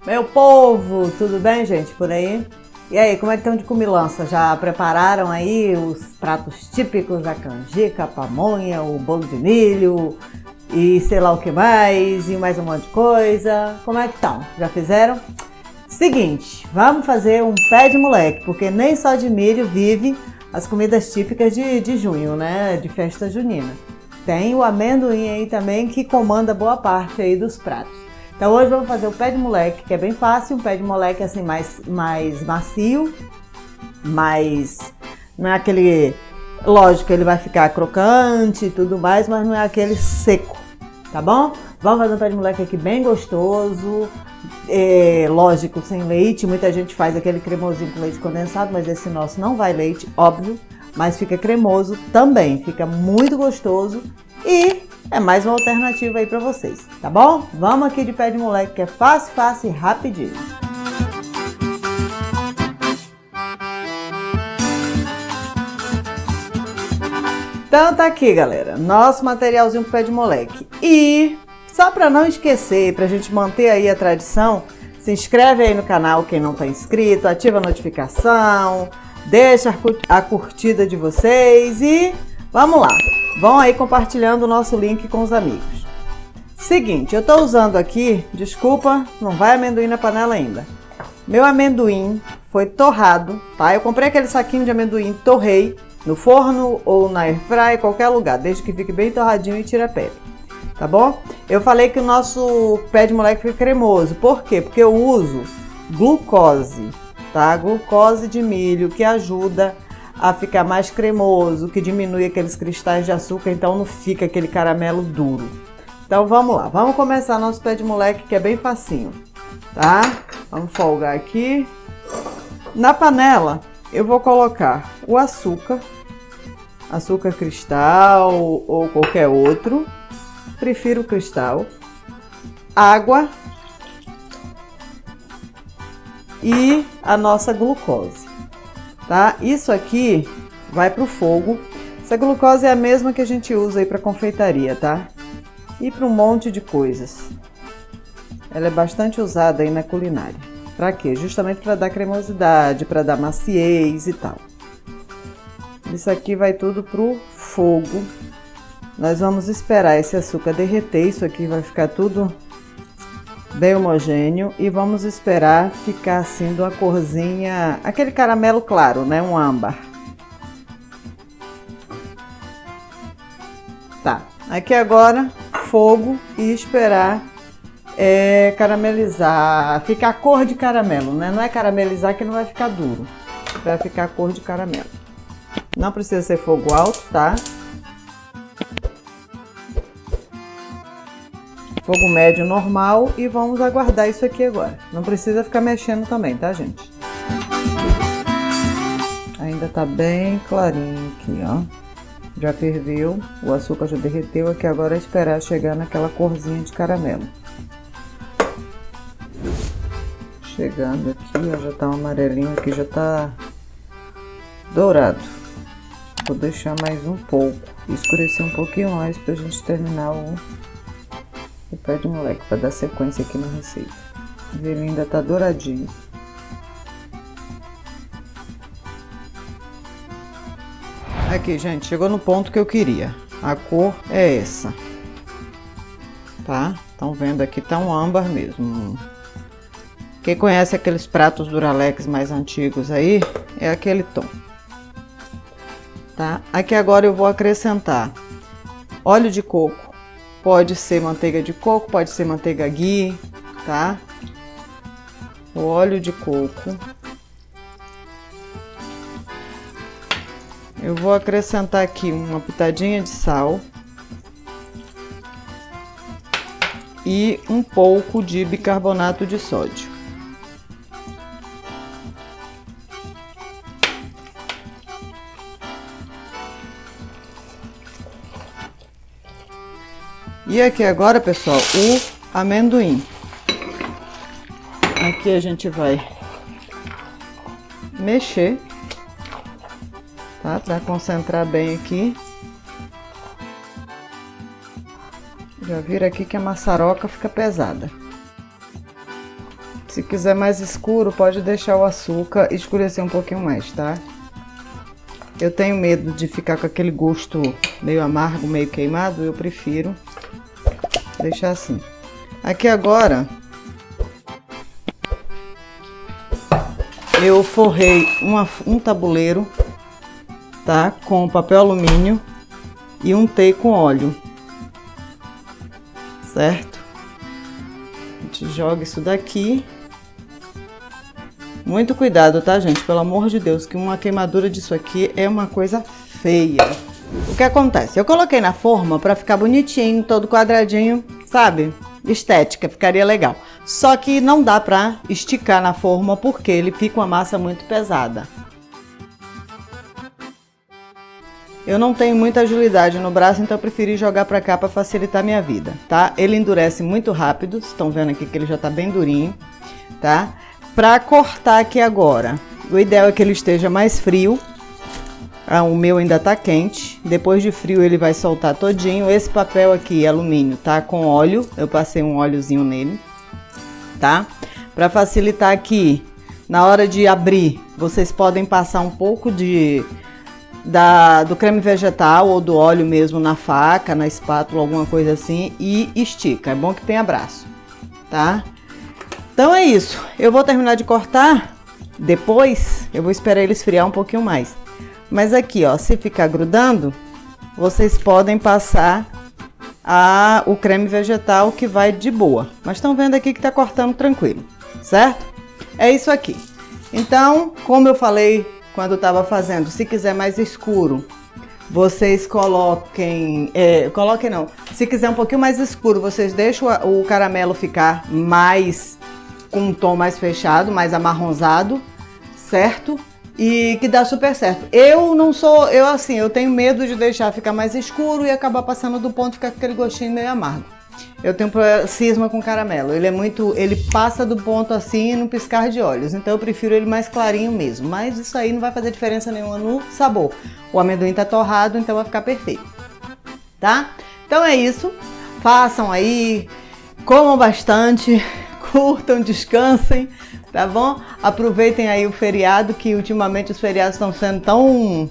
Meu povo, tudo bem, gente, por aí? E aí, como é que estão de comilança? Já prepararam aí os pratos típicos da canjica, a pamonha, o bolo de milho e sei lá o que mais, e mais um monte de coisa? Como é que estão? Já fizeram? Seguinte, vamos fazer um pé de moleque, porque nem só de milho vive as comidas típicas de junho, né? De festa junina. Tem o amendoim aí também que comanda boa parte aí dos pratos. Então hoje vamos fazer o pé de moleque, que é bem fácil, um pé de moleque assim mais macio, não é aquele, lógico, ele vai ficar crocante e tudo mais, mas não é aquele seco, tá bom? Vamos fazer um pé de moleque aqui bem gostoso, lógico, sem leite, muita gente faz aquele cremosinho com leite condensado, mas esse nosso não vai leite, óbvio, mas fica cremoso também, fica muito gostoso e é mais uma alternativa aí pra vocês, tá bom? Vamos aqui de pé de moleque que é fácil, fácil e rapidinho. Então tá aqui, galera, nosso materialzinho pro pé de moleque. E só pra não esquecer, pra gente manter aí a tradição, se inscreve aí no canal quem não tá inscrito, ativa a notificação, deixa a curtida de vocês e vamos lá. Vão aí compartilhando o nosso link com os amigos. Seguinte, eu tô usando aqui, desculpa, não vai amendoim na panela ainda. Meu amendoim foi torrado, tá? Eu comprei aquele saquinho de amendoim, torrei no forno ou na airfryer, qualquer lugar, desde que fique bem torradinho e tire a pele, tá bom? Eu falei que o nosso pé de moleque fica cremoso, por quê? Porque eu uso glucose, tá? Glucose de milho que ajuda a ficar mais cremoso, que diminui aqueles cristais de açúcar, então não fica aquele caramelo duro. Então vamos lá, vamos começar nosso pé de moleque que é bem facinho, tá? Vamos folgar aqui. Na panela eu vou colocar o açúcar cristal ou qualquer outro, prefiro cristal, água e a nossa glucose. Tá? Isso aqui vai para o fogo. Essa glucose é a mesma que a gente usa aí para confeitaria, tá? E para um monte de coisas. Ela é bastante usada aí na culinária. Para quê? Justamente para dar cremosidade, para dar maciez e tal. Isso aqui vai tudo pro fogo. Nós vamos esperar esse açúcar derreter. Isso aqui vai ficar tudo bem homogêneo e vamos esperar ficar assim de uma corzinha, aquele caramelo claro, né? Um âmbar. Tá, aqui agora fogo e esperar caramelizar, ficar cor de caramelo, né? Não é caramelizar que não vai ficar duro, vai ficar cor de caramelo. Não precisa ser fogo alto, tá? Fogo médio normal e vamos aguardar isso aqui agora. Não precisa ficar mexendo também, tá, gente? Ainda tá bem clarinho aqui, ó. Já ferveu, o açúcar já derreteu. Aqui agora é esperar chegar naquela corzinha de caramelo. Chegando aqui, ó, já tá um amarelinho aqui, já tá dourado. Vou deixar mais um pouco, escurecer um pouquinho mais pra gente terminar o pé de moleque, para dar sequência aqui na receita. Ele ainda tá douradinho. Aqui, gente, chegou no ponto que eu queria. A cor é essa, tá? Estão vendo aqui, tá um âmbar mesmo. Quem conhece aqueles pratos Duralex mais antigos aí, é aquele tom, tá? Aqui agora eu vou acrescentar óleo de coco. Pode ser manteiga de coco, pode ser manteiga ghee, tá? O óleo de coco. Eu vou acrescentar aqui uma pitadinha de sal. E um pouco de bicarbonato de sódio. E aqui agora, pessoal, o amendoim. Aqui a gente vai mexer, tá? Para concentrar bem aqui. Já viram aqui que a maçaroca fica pesada. Se quiser mais escuro, pode deixar o açúcar escurecer um pouquinho mais, tá? Eu tenho medo de ficar com aquele gosto meio amargo, meio queimado, eu prefiro deixar assim. Aqui agora, eu forrei um tabuleiro, tá? Com papel alumínio e untei com óleo, certo? A gente joga isso daqui. Muito cuidado, tá, gente? Pelo amor de Deus, que uma queimadura disso aqui é uma coisa feia. O que acontece? Eu coloquei na forma pra ficar bonitinho, todo quadradinho, sabe? Estética, ficaria legal. Só que não dá pra esticar na forma porque ele fica uma massa muito pesada. Eu não tenho muita agilidade no braço, então eu preferi jogar pra cá pra facilitar a minha vida, tá? Ele endurece muito rápido, vocês estão vendo aqui que ele já tá bem durinho, tá? Pra cortar aqui agora, o ideal é que ele esteja mais frio. O meu ainda tá quente. Depois de frio ele vai soltar todinho. Esse papel aqui, alumínio, tá com óleo. Eu passei um óleozinho nele, tá? Pra facilitar aqui, na hora de abrir, vocês podem passar um pouco do creme vegetal ou do óleo mesmo na faca, na espátula, alguma coisa assim, e estica. É bom que tenha braço, tá? Então é isso, eu vou terminar de cortar, depois eu vou esperar ele esfriar um pouquinho mais. Mas aqui, ó, se ficar grudando, vocês podem passar o creme vegetal que vai de boa. Mas estão vendo aqui que tá cortando tranquilo, certo? É isso aqui. Então, como eu falei quando eu tava fazendo, se quiser mais escuro, vocês coloquem... Se quiser um pouquinho mais escuro, vocês deixam o caramelo ficar mais... com um tom mais fechado, mais amarronzado, certo? E que dá super certo. Eu tenho medo de deixar ficar mais escuro e acabar passando do ponto e ficar com aquele gostinho meio amargo. Eu tenho cisma com caramelo. Ele passa do ponto assim no piscar de olhos. Então eu prefiro ele mais clarinho mesmo. Mas isso aí não vai fazer diferença nenhuma no sabor. O amendoim tá torrado, então vai ficar perfeito. Tá? Então é isso. Façam aí, comam bastante. Curtam, descansem, tá bom? Aproveitem aí o feriado, que ultimamente os feriados estão sendo tão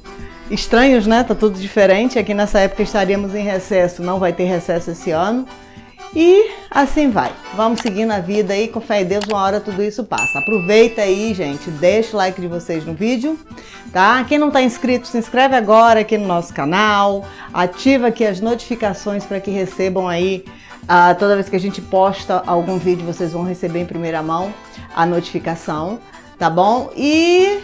estranhos, né? Tá tudo diferente. Aqui nessa época estaríamos em recesso, não vai ter recesso esse ano. E assim vai. Vamos seguindo a vida aí, com fé em Deus, uma hora tudo isso passa. Aproveita aí, gente, deixa o like de vocês no vídeo, tá? Quem não tá inscrito, se inscreve agora aqui no nosso canal, ativa aqui as notificações para que recebam aí toda vez que a gente posta algum vídeo, vocês vão receber em primeira mão a notificação, tá bom? E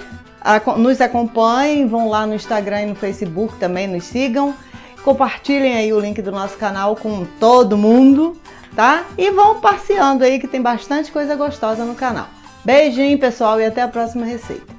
nos acompanhem, vão lá no Instagram e no Facebook também, nos sigam. Compartilhem aí o link do nosso canal com todo mundo, tá? E vão passeando aí que tem bastante coisa gostosa no canal. Beijinho, pessoal, e até a próxima receita.